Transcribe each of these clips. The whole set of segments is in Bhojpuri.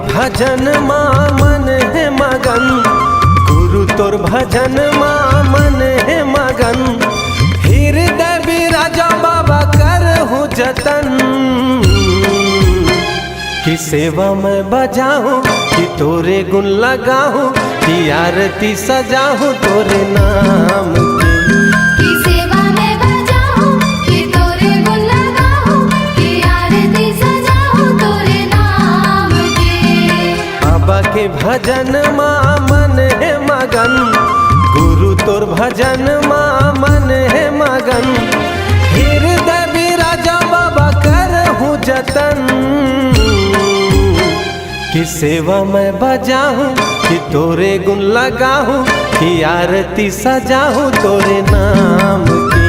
भजन माँ मन है मगन, गुरु तोर भजन माँ मन है मगन। हृदय बिराजा बाबा करहूँ जतन, कि सेवा मैं बजाऊँ कि तोरे गुण लगाऊँ, कि आरती सजाऊँ तोरे नाम की। के भजन माँ मन है मगन, गुरु तोर भजन माँ मन है मगन। हृदय बिराजा बाबा करहूँ जतन, कि सेवा मैं बजाऊँ कि तोरे गुण लगाऊँ, कि आरती सजाऊँ तोरे नाम की।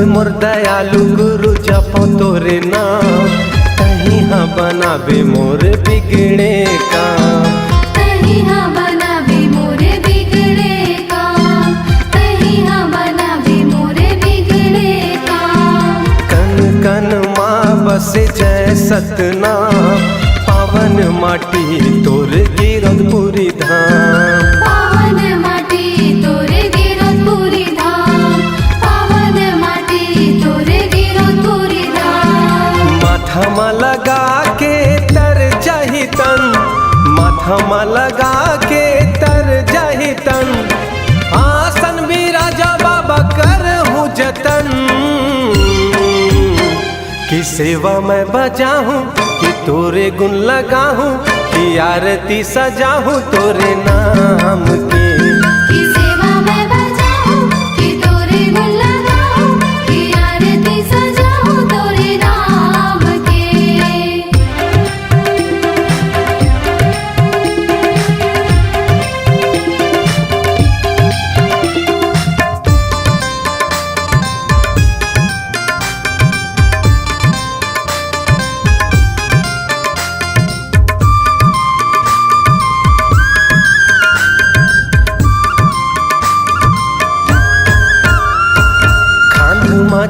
मोर दयालु गुरु जपो तोरे नाम, कहीं हाँ बनाबे मोर बिगड़े काम। कहीं हाँ बनाबे मोरे बिगड़े काम, कहीं हाँ बनाबे मोरे बिगड़े काम। कन कन माँ बसे जय सतनाम, पावन माटी तोर गिरधपुरी धाम। पावन माटी तोरे गिरधपुरी धाम, पावन माटी तोरे गिरधपुरी धाम। माथा लगा के तर जाहि तन, माथा लगा के तर जाहि तन। आसन बिराजा बाबा करहूँ जतन, कि सेवा मैं बजाऊँ कि तोरे गुण लगाऊँ, कि आरती सजाऊँ तोरे नाम की।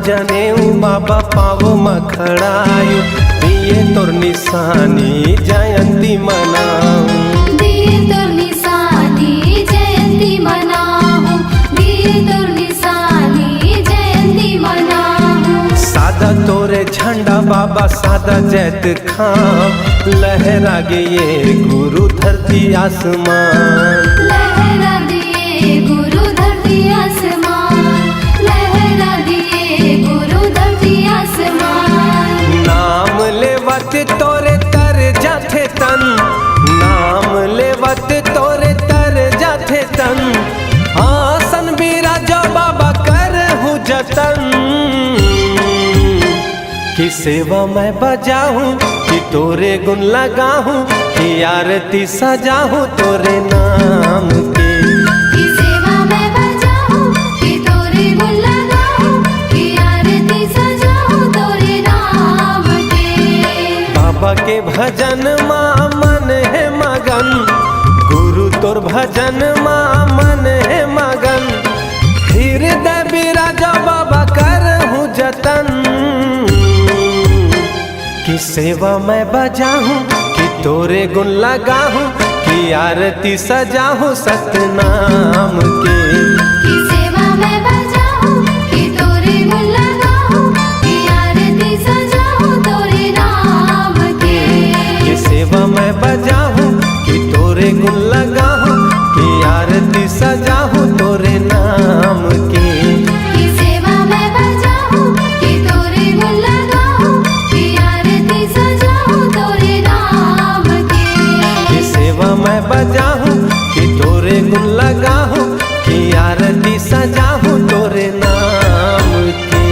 जनेऊ बाबा पावो मखड़ायु, दिए तोर निशानी जयंती मनाऊं। दिए तोर निशानी जयंती मनाऊं, दिए तोर निशानी जयंती मनाऊं। सादा तोरे झंडा बाबा सादा जैत खां, लहरा गे ये गुरु धरती आसमान। लहरा दिए गुरु धरती आसमान, लहरा दिए गुरु धरती आसमान। नाम लेवत तोरे तर जाथे तन, नाम लेवत तोरे तर जाथे तन। आसन बिराजा बाबा करहूँ जतन, कि सेवा मैं बजाऊँ कि तोरे गुण लगाऊँ, कि आरती सजाऊँ तोरे नाम की। बाबा के भजन माँ मन है मगन, गुरु तोर भजन माँ मन है मगन। हृदय बिराजा बाबा करहूँ जतन, कि सेवा मैं बजाऊँ कि तोरे गुण लगाऊँ, कि आरती सजाऊँ सतनाम की। सेवा मैं बजाऊँ कि तोरे गुण लगाऊँ, कि आरती सजाऊँ तोरे नाम की। सेवा मैं बजाऊँ कि तोरे गुण लगाऊँ, कि आरती सजाऊँ तोरे नाम की। सेवा मैं बजाऊँ कि तोरे गुण लगाऊँ, कि आरती सजाऊँ तोरे नाम की।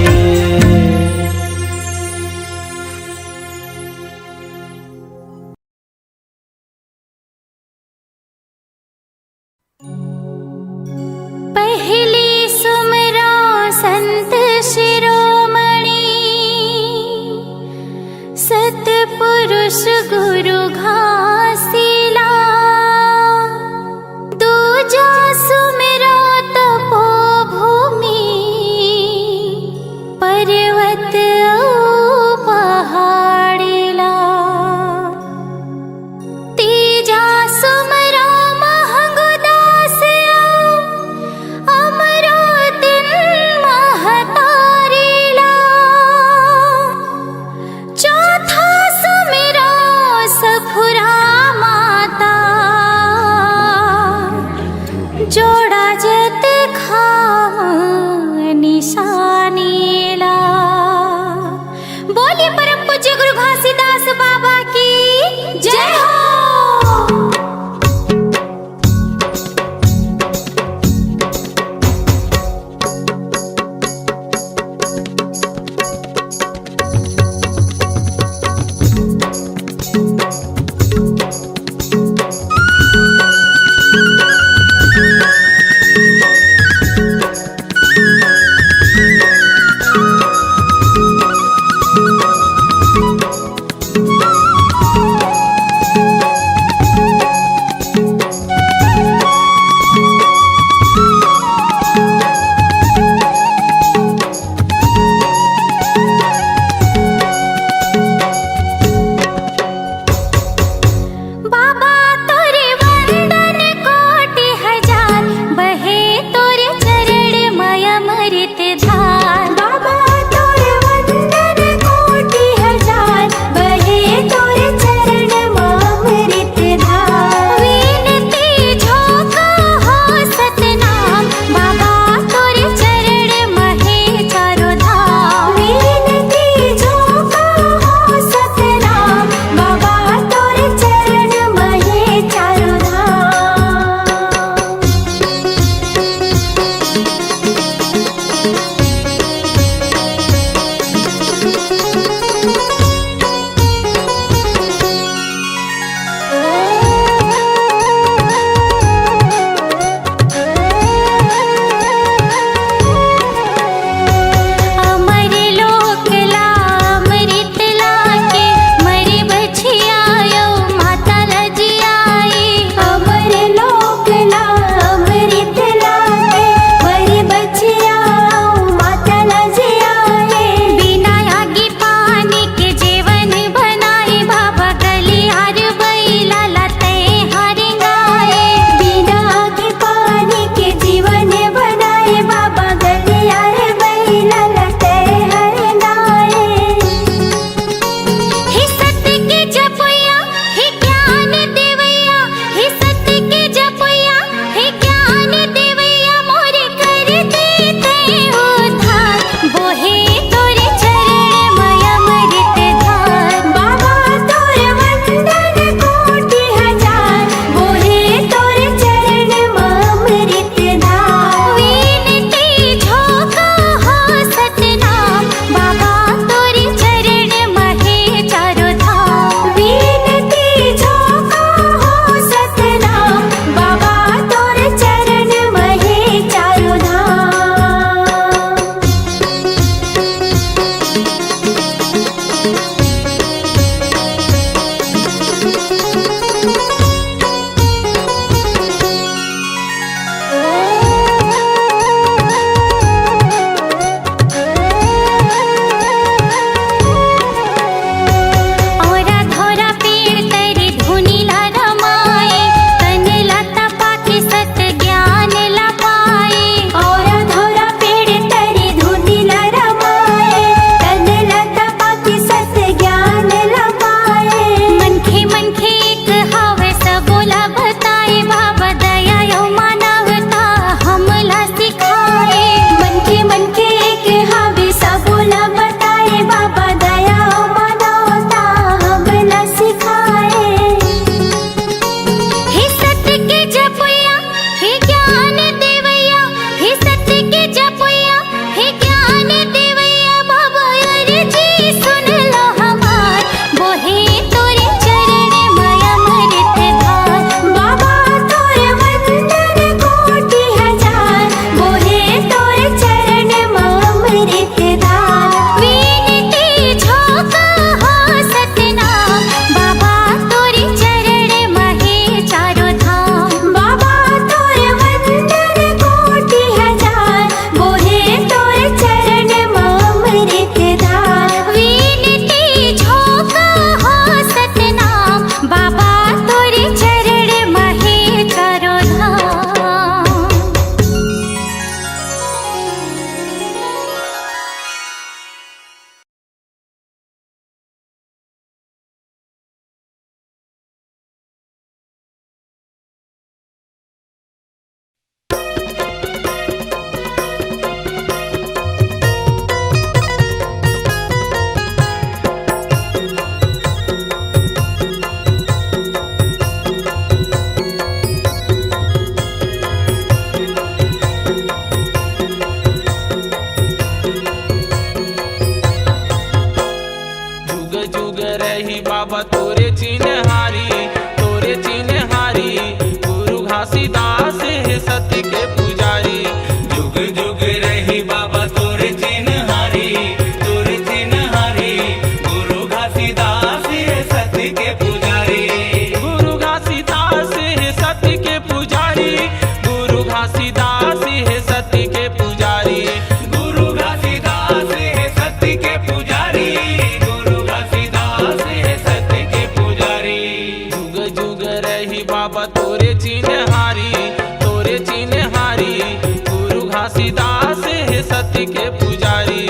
घासीदास है सत्य के पुजारी।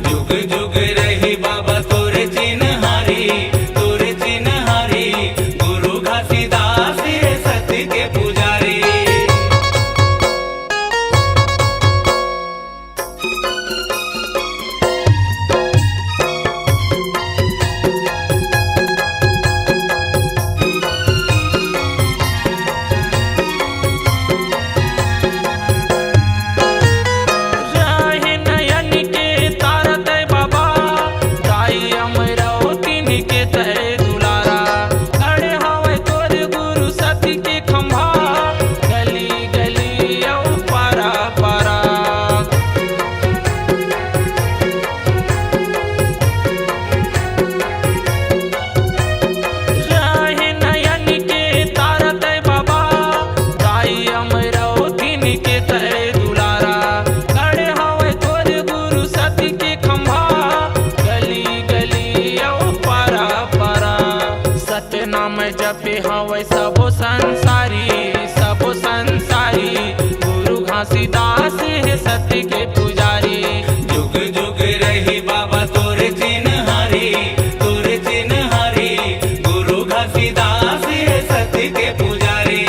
जुग जुग रही बाबा तोरे चिन्हारी, तोरे चिन्हारी, गुरु घासीदास है सत्य के पुजारी। राहे नयन के तारत बाबा, दाई अमरावती के तय दुलारा। खड़े हवे तोर गुरु सत्य के खंभा, गली गली औ पारा पारा। राहे नयन के तारत बाबा, दाई अमरावती के तय दुलारा। खड़े हवे तोर गुरु सत्य के खंभा, गली गली औ पारा पारा। सत्य नाम जपे हवे सबो संसारी, सबो संसारी, गुरु घासीदास है सत्य के पुजारी। जुग जुग रही बाबा तोरे चिन्हारी, तोरे चिन्हारी, गुरु घासीदास है सत्य के पुजारी।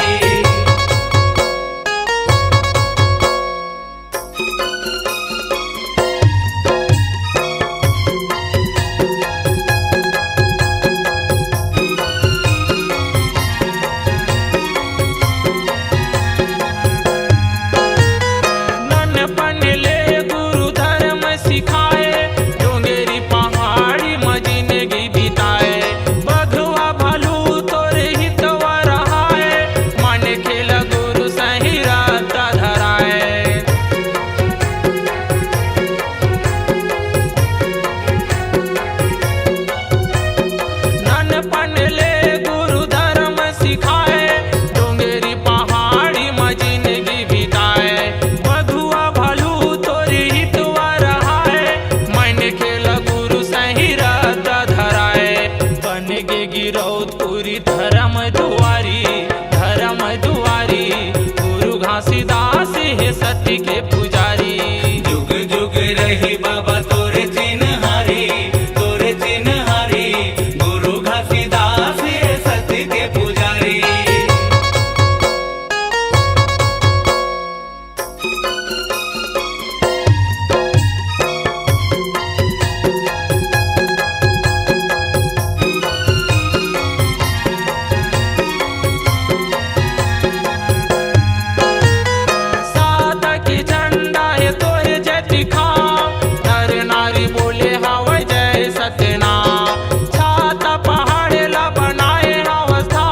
नन्नपन ले गुरु धर्म सिखाए, डोंगेरी पहाड़ी में जिंदगी बिताए। बघवा भालू तोरे हितवा रहाए, मन खेल गुरु सही रात धराए। नन्नपन ले गुरु धर्म सिखाए, डोंगेरी पहाड़ी में जिंदगी बिताए। बघुआ भालू तोरी हितवा रहाए, मन खेल गुरु सही रात धराए। बन गे गिरौदपुरी धर्म दुआरी, धर्म दुआरी, गुरु घासीदास है सत्य के पुजारी। जुग जुग रही बाबा तोरे चिन्हारी, तोरे चिन्हारी, गुरु घासीदास है सत्य के पुजारी। साधक झंडा है तोरे जय दिखाओ, नर नारी बोले हवे जय सत्यनाम। छाता पहाड़ ला बनाए अवस्था,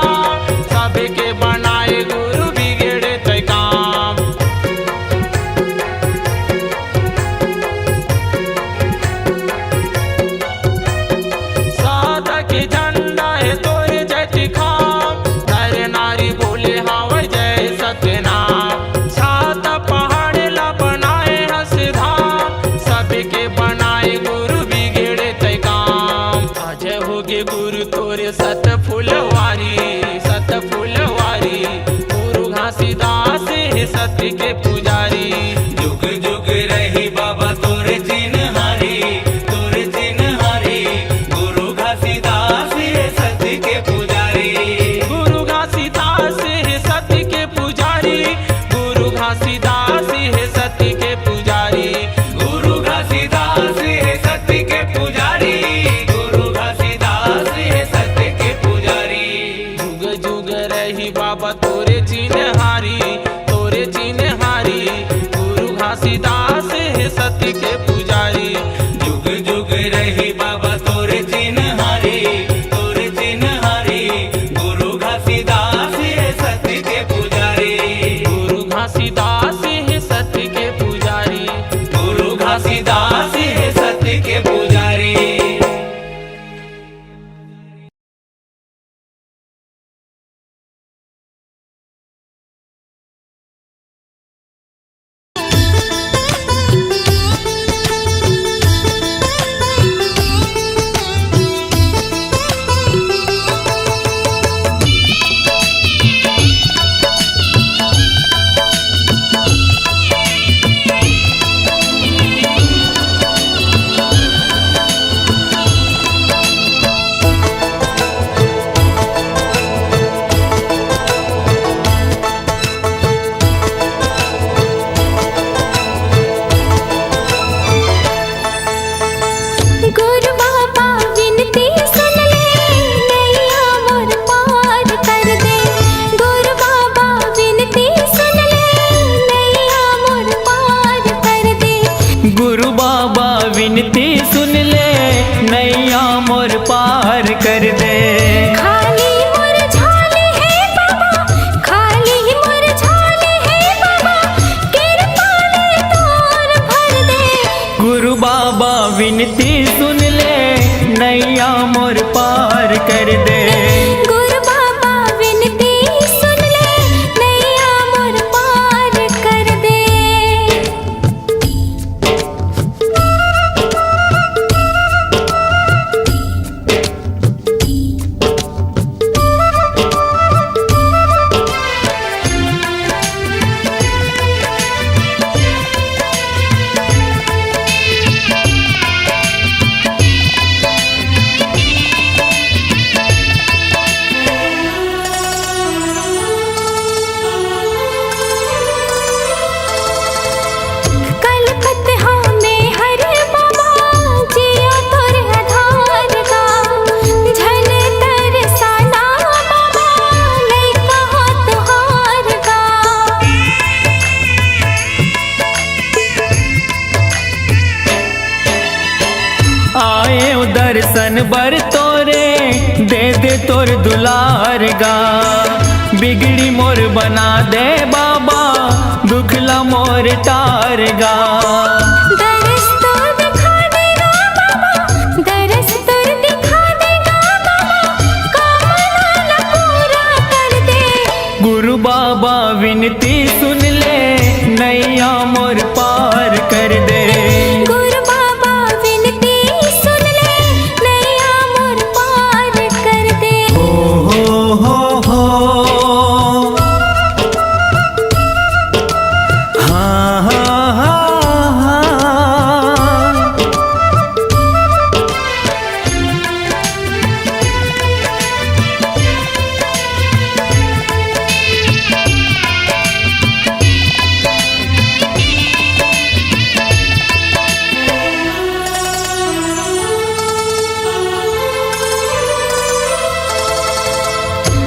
सबके बनाए गुरु बिगड़े तय काम। साधक झंडा है तोरे जय दिखाओ, नर नारी बोले हवे जय सत्यनाम। छाता पहाड़ ला बनाए हंसधाम, सबके बनाए गुरु बिगड़े तय काम। अजय होगे गुरु तोरे सत फुलवारी, सत फुलवारी, गुरु घासीदास है सत्य के पुजारी। जुग जुग रही बाबा तोरे चिन्हारी, तोरे चिन्हारी, गुरु घासीदास है सत्य के पुजारी। गुरु घासीदास है सत्य के पुजारी, गुरु घासीदास है सत्य के पुजारी। गुरु घासीदास है सत्य के पुजारी, गुरु घासीदास है सत्य के पुजारी। जुग जुग रही बाबा तोरे चिन्हारी, तोरे चिन्हारी, गुरु घासीदास है सत्य के पुजारी। जुग जुग रही बाबा तोरे चिन्हारी, तोरे चिन्हारी, गुरु घासीदास है सत्य के पुजारी। गुरु घासीदास है सत्य के पुजारी। गुरु घासीदास है सत्य के पुजारी। गुरु बाबा विनती सुन ले, नैया मोर पार कर दे। खाली मोर झाले है बाबा, खाली मोर झाले है बाबा, कृपा ले तोर भर दे। गुरु बाबा विनती सुन ले, नैया मोर पार कर दे। गुरु बाबा विनती सुन ले, नैया मोर पार कर दे। कलपत हमें हर बाबा, जिया तोर आधार का। झल तरसाना बाबा, लइका हो तुहार का। आए दर्शन बर तोरे, दे दे तोर दुलार गा। बिगड़ी मोर बना दे बाबा, दुखला मोर टार गा। दरस तोर दिखा देगा बाबा, दरस तोर दिखा देगा बाबा, कामना पूरा कर दे। गुरु बाबा विनती सुन ले, नैया मोर पार कर दे। गुरु बाबा विनती सुन ले, नैया मोर पार कर दे। हो हाँ हाँ हाँ हाँ।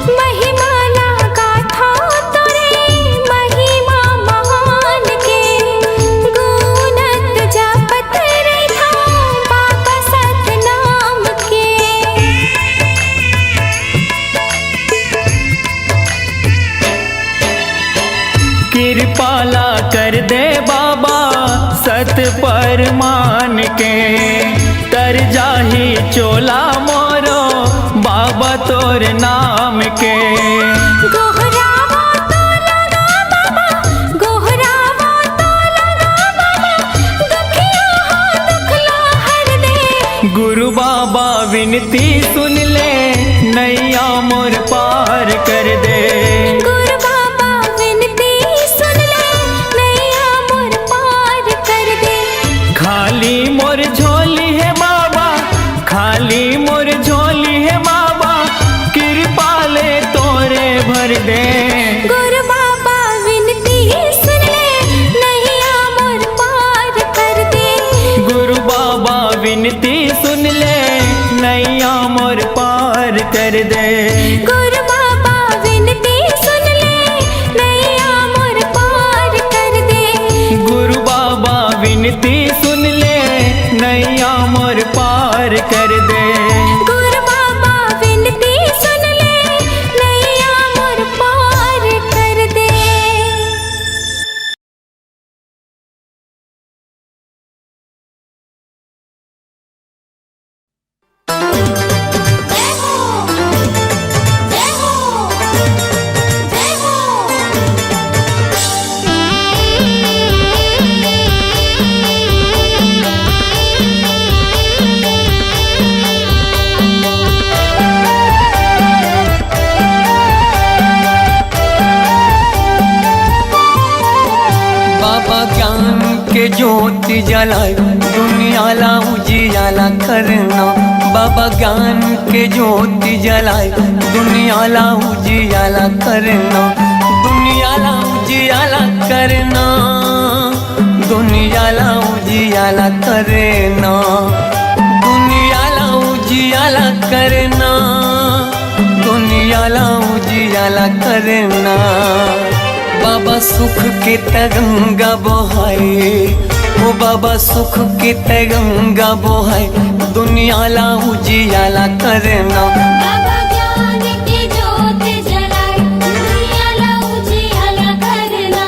महिमा लगा था तोरे, महिमा महान के। गुणत जपत रहा बाबा सतनाम के। कृपाला कर दे बाबा, सत पर मान के। तर जाही चोला मोरो, बाबा तोर नाम के। गोहरावा तो लगा बाबा, गोहरावा तो लगा बाबा, दुखिया हो दुखला हर दे। गुरु बाबा विनती सुन ले, नैया मोर पार कर दे। गुरु बाबा विनती सुन ले, नैया मोर पार कर दे। खाली मोर झोली है बाबा, खाली मोर झोली है बाबा, कृपा ले तोरे भर दे। गुरु बाबा विनती सुन ले, नैया मोर पार कर दे। गुरु बाबा विनती सुन ले, नैया मोर पार कर दे। गुरु बाबा विनती सुन ले, नैया मोर पार कर दे। गुरु बाबा विनती सुन ले, नैया मोर पार कर दे। गुरु बाबा विनती सुन ले, नैया मोर पार कर दे। जय हो, जय हो, जय बाबा ज्ञान के ज्योति जलाए, दुनियाला उजियाला करना। बाबा ज्ञान के ज्योति जलाए, दुनियाला उजियाला करना। दुनियाला उजियाला करना, दुनियाला उजियाला करना। दुनियाला उजियाला करना, दुनियाला उजियाला करना। बाबा सुख के तरंगा बहाए, हो बाबा सुख के ते गंगा बोहाय दुनिया ला उजियाला करना। बाबा ज्ञान की ज्योत जलाए दुनिया ला उजियाला करना।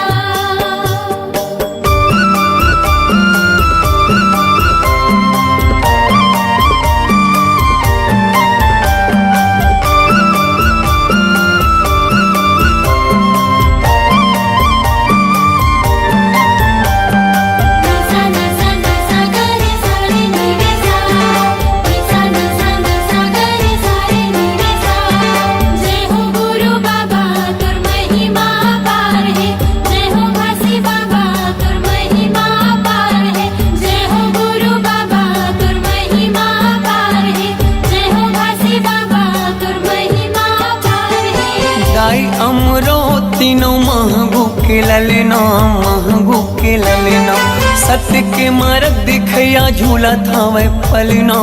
जय हो गुरु बाबा तुर महिमा पार है। जय हो घासी बाबा तुर महिमा पार है। जय हो गुरु बाबा तुर महिमा पार है। जय हो घासी बाबा तुर महिमा पार है। गाय अमरो तीनों महगू के ललना महगू के ललना सत्य के मार्ग दिखया झूला थावे पलना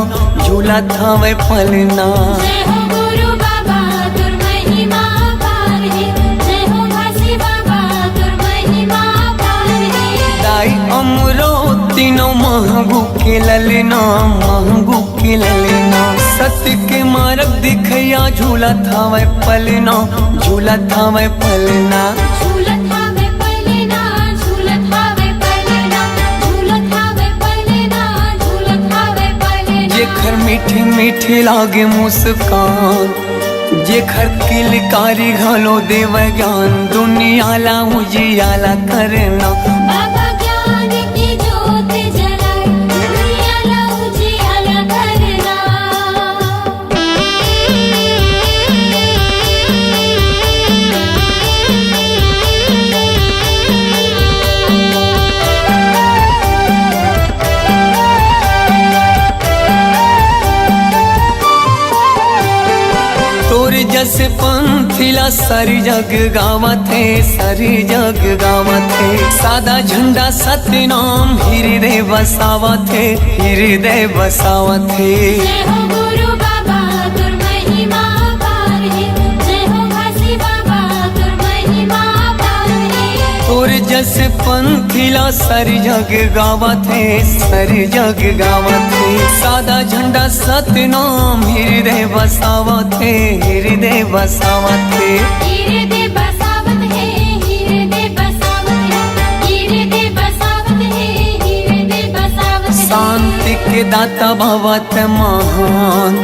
झूला थावे पलना। जय हो गुरु बाबा तुर महिमा पार है। जय हो घासी बाबा तुर महिमा पार है। गाय अमरो तीनों महगू के ललना महगू के ललना सत्य के मार्ग दिखया झूला थावे पलना झूला थावे पलना। झूलत हावे पलना झूलत हावे पलना झूलत हावे पलना झूलत हावे पलना। जेखर मीठी मीठी लागे मुस्कान जेखर किलकारी घालो देव ज्ञान दुनिया ला उजियाला करना। बाबा ज्ञान की ज्योत जलाए दुनिया ला उजियाला करना। तोर जस पंथिला सारी जग गावत है सारी जग गावत है सादा झंडा सत्य नाम हृदय बसावत है हृदय बसावत है। जय हो गुरु बाबा तुर महिमा पार है। जय हो घासी बाबा तुर महिमा पार है। तोर जस पंथिला सारी जग गावत है सारी जग गावत है सादा झंडा सत्य नाम हृदय बसावत है हृदय बसावत है। हृदय बसावत है हृदय बसावत है हृदय बसावत है हृदय बसावत है। शांति के दाता भवत महान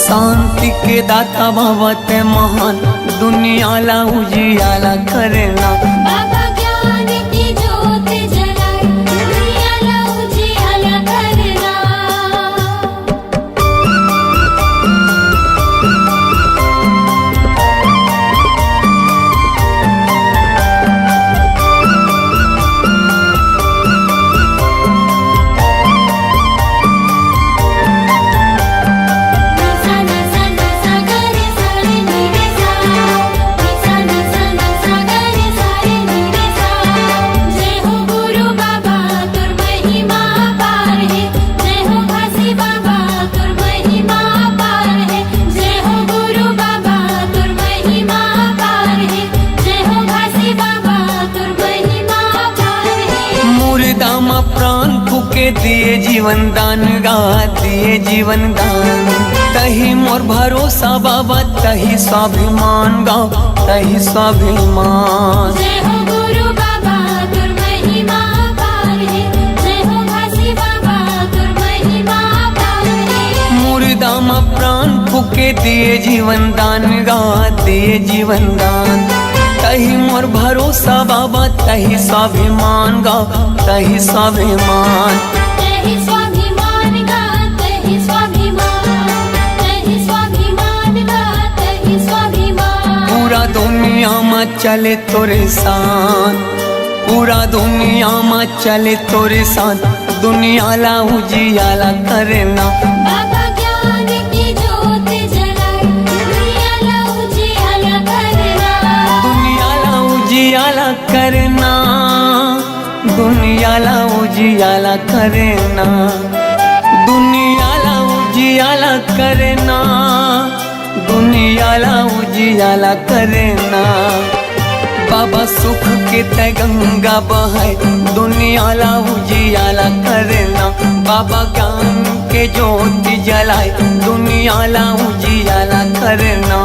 शांति के दाता भवत महान दुनिया ला उजियाला करना। बाबा ज्ञान की ज्योत जलाए दुनिया ला उजियाला करना। जय हो गुरु बाबा तुर महिमा पार है। जय हो घासी बाबा तुर महिमा पार है। जय हो गुरु बाबा तुर महिमा पार है। जय हो घासी बाबा तुर महिमा पार है। मुर्दामा प्राण फूके दिए जीवन दान गा दिए जीवन दान तही मोर भरोसा बाबा तही स्वाभिमान गा तही स्वाभिमान। जय हो गुरु बाबा तुर महिमा पार है। जय हो घासी बाबा तुर महिमा पार है। मुर्दामा प्राण फूके दिए जीवन दान गा दिए जीवन दान तही मोर भरोसा बाबा तही स्वाभिमान गा तही स्वाभिमान। तहि स्वाभिमान गा तहि स्वाभिमान तहि स्वाभिमान गा तहि स्वाभिमान। पूरा दुनिया में चले तोरे साथ पूरा दुनिया में चले तोरे साथ दुनिया ला उजियाला करना। बाबा ज्ञान की ज्योत जलाए दुनिया ला उजियाला करना। दुनिया ला उजियाला करना दुनिया ला उजियाला करना दुनिया ला उजियाला करना दुनिया ला उजियाला करना। बाबा सुख के ते गंगा बहाय दुनिया ला उजियाला बाबा ज्ञान के ज्योति जलाए दुनिया ला उजियाला करना।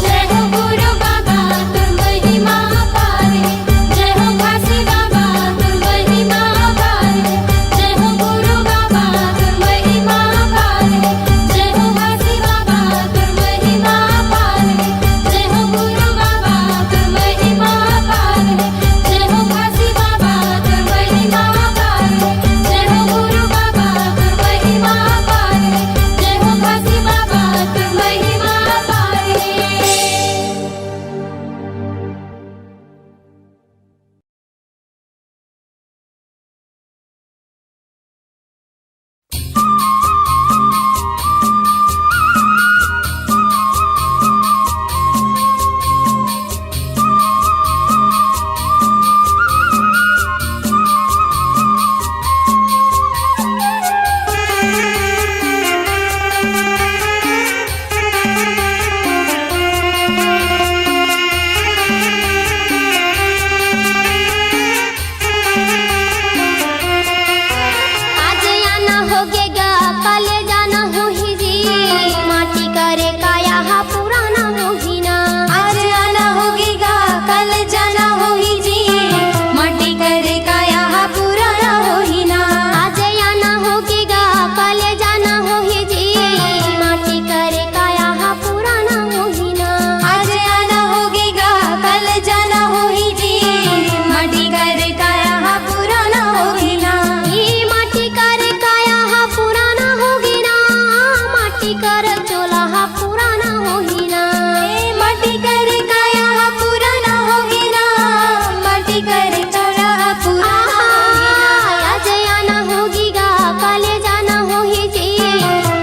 जय हो गुरु बाबा तुम महिमा अपार है, जय हो घासी बाबा तुम महिमा अपार है, जय हो गुरु बाबा तुम महिमा अपार है, जय हो घासी बाबा तुम महिमा अपार है, जय हो गुरु बाबा तुम महिमा अपार है, जय हो घासी बाबा तुम महिमा अपार है, जय हो गुरु बाबा तुम महिमा अपार है, जय हो घासी बाबा तुम महिमा अपार है। आज आना होगेगा कल जाना हो ही जी, माटी करे काया हा पुराना मोहिना। आज आना होगेगा कल जाना हो ही जी, माटी करे काया हा पुराना मोहिना। आज आना होगेगा कल जाना हो ही जी, माटी करे काया हा पुराना मोहिना। आज आना होगेगा कल जाना हो ही जी, माटी करे काया हा पुराना मोहिना। ई माटी करे काया हा पुराना होगिना, माटी कर चोला हा पुराना होगिना। ए माटी करे काया हा पुराना होगिना, माटी करे चोला हा पुराना होगिना। आज आना होगीगा काले जाना हो ही जी,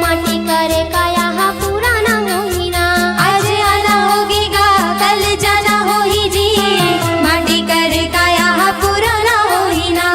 माटी करे काया हा पुराना होगिना। आज आना होगीगा कल जाना हो ही जी, माटी करे काया हा पुराना होगिना।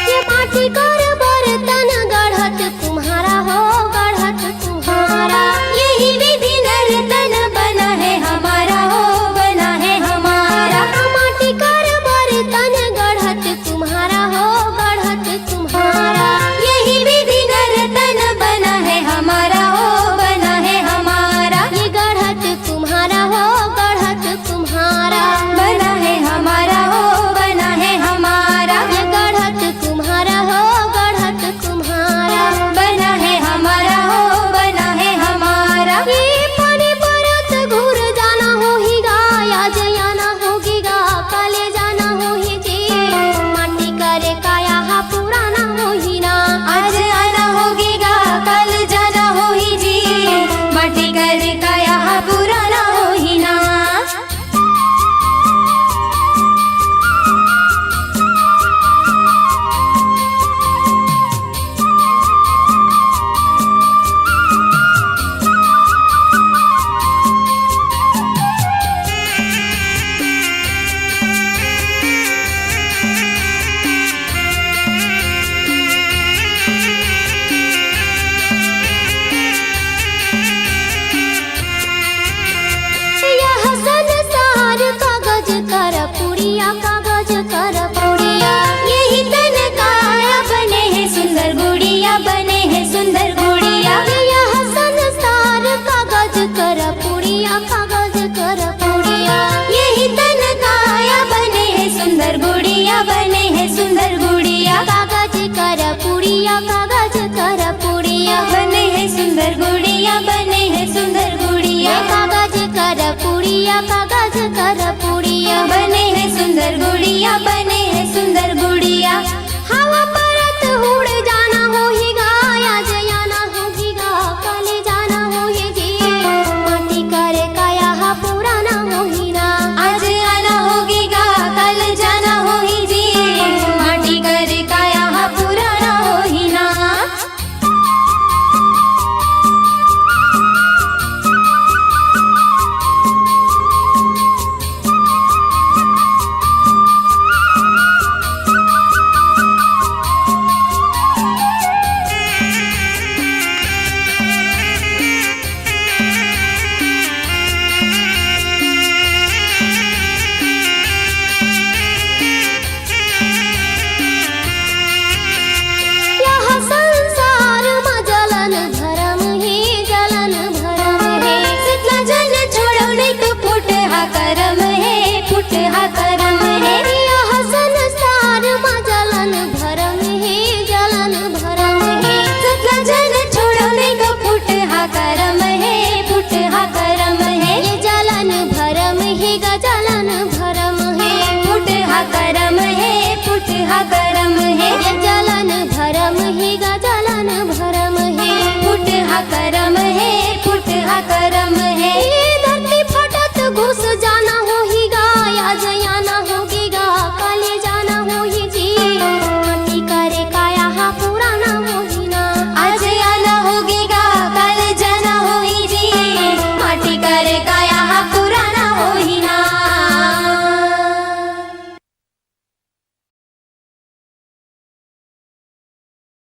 ये माटी कर बर्तन गढ़त तुम्हारा हो, गढ़त तुम्हारा। यही विधि नर्तन बना है हमारा हो, बना है हमारा। माटी कर बर्तन गढ़त तुम्हारा हो, गढ़त तुम्हारा। यही विधि नर्तन बना है हमारा हो, बना है हमारा। ये गढ़त तुम्हारा हो, गढ़त तुम्हारा। बना है हमारा हो, बना है हमारा। ये गढ़त तुम्हारा हो, गढ़त तुम्हारा। बना है हमारा हो, बना है हमारा। ये पानी परत घूर जाना हो ही गा, आज आना होगीगा काले जाना हो ही जी, माटी करे काया हा पुराना मोहिना। आज आना होगीगा कल जाना हो ही जी, माटी करे काया हा पुराना मोहिना। यह संसार कागज कर पुड़िया, कागज कर पुड़िया। यही तन काया बने हैं सुंदर गुड़िया, बने हैं सुंदर गुड़िया। यह संसार कागज कर पुड़िया, कागज कर पुड़िया। यही तन काया बने हैं सुंदर गुड़िया, बने हैं सुंदर गुड़िया। कागज कर पुड़िया, कागज कर पुड़िया। बने हैं सुंदर गुड़िया, बने हैं सुंदर गुड़िया। कागज कर पुड़िया, कागज कर पुड़िया। बने हैं सुंदर गुड़िया, बने हैं सुंदर गुड़िया। हवा परत उड़ जाना हो ही गा, आज आना होगीगा काले जाना हो ही जी, माटी करे काया हा पुराना मोहिना। आज आना होगीगा कल जाना हो ही जी, माटी करे काया हा पुराना मोहिना। फुट हा करम है गजानन भरम है गजानन भरम है फुट हा करम है फुट हा करम है